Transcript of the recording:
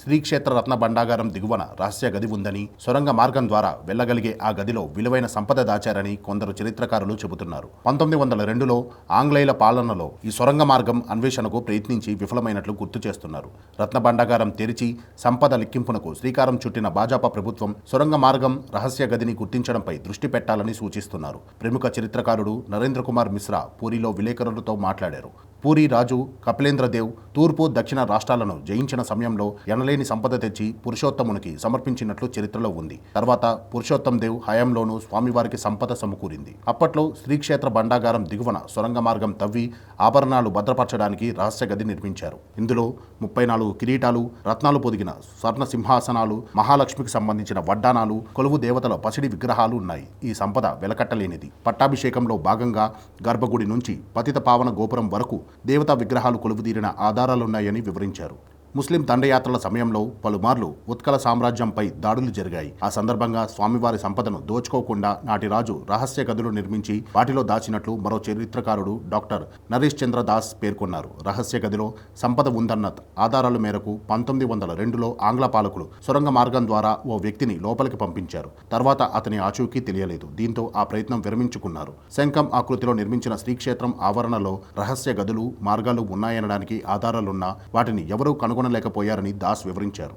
శ్రీక్షేత్ర రత్న భండాగారం దిగువన రహస్య గది ఉందని, సొరంగ మార్గం ద్వారా వెళ్లగలిగే ఆ గదిలో విలువైన సంపద దాచారని కొందరు చరిత్రకారులు చెబుతున్నారు. 1902లో ఆంగ్లేయుల పాలనలో ఈ సొరంగ మార్గం అన్వేషణకు ప్రయత్నించి విఫలమైనట్లు గుర్తు చేస్తున్నారు. రత్న భండాగారం తెరిచి సంపద లెక్కింపునకు శ్రీకారం చుట్టిన భాజపా ప్రభుత్వం సొరంగ మార్గం రహస్య గదిని గుర్తించడంపై దృష్టి పెట్టాలని సూచిస్తున్నారు. ప్రముఖ చరిత్రకారుడు నరేంద్ర కుమార్ మిశ్రా పూరిలో విలేకరులతో మాట్లాడారు. పూరి రాజు కపిలేంద్రదేవ్ తూర్పు దక్షిణ రాష్ట్రాలను జయించిన సమయంలో ఎనలేని సంపద తెచ్చి పురుషోత్తమునికి సమర్పించినట్లు చరిత్రలో ఉంది. తర్వాత పురుషోత్తం దేవ్ హయాంలోనూ స్వామివారికి సంపద సమకూరింది. అప్పట్లో శ్రీక్షేత్ర భండాగారం దిగువన సొరంగ మార్గం తవ్వి ఆభరణాలు భద్రపరచడానికి రహస్య గది నిర్మించారు. ఇందులో 34 కిరీటాలు, రత్నాలు పొదిగిన స్వర్ణ సింహాసనాలు, మహాలక్ష్మికి సంబంధించిన వడ్డానాలు, కొలువు దేవతల పసిడి విగ్రహాలు ఉన్నాయి. ఈ సంపద వెలకట్టలేనిది. పట్టాభిషేకంలో భాగంగా గర్భగుడి నుంచి పతిత పావన గోపురం వరకు దేవతా విగ్రహాలు కొలువుదీరిన ఆధారాలున్నాయని వివరించారు. ముస్లిం దండయాత్రల సమయంలో పలుమార్లు ఉత్కల సామ్రాజ్యంపై దాడులు జరిగాయి. ఆ సందర్భంగా స్వామివారి సంపదను దోచుకోకుండా నాటి రాజు రహస్య గదులు నిర్మించి వాటిలో దాచినట్లు మరో చరిత్రకారుడు డాక్టర్ నరేష్ చంద్ర దాస్ పేర్కొన్నారు. రహస్య గదిలో సంపద ఉందన్న ఆధారాల మేరకు 1902లో ఆంగ్ల పాలకులు సొరంగ మార్గం ద్వారా ఓ వ్యక్తిని లోపలికి పంపించారు. తర్వాత అతని ఆచూకీ తెలియలేదు. దీంతో ఆ ప్రయత్నం విరమించుకున్నారు. శంఖం ఆకృతిలో నిర్మించిన శ్రీక్షేత్రం ఆవరణలో రహస్య గదులు, మార్గాలు ఉన్నాయనడానికి ఆధారాలున్నా వాటిని ఎవరూ కనుగొనలేకపోయారని దాస్ వివరించారు.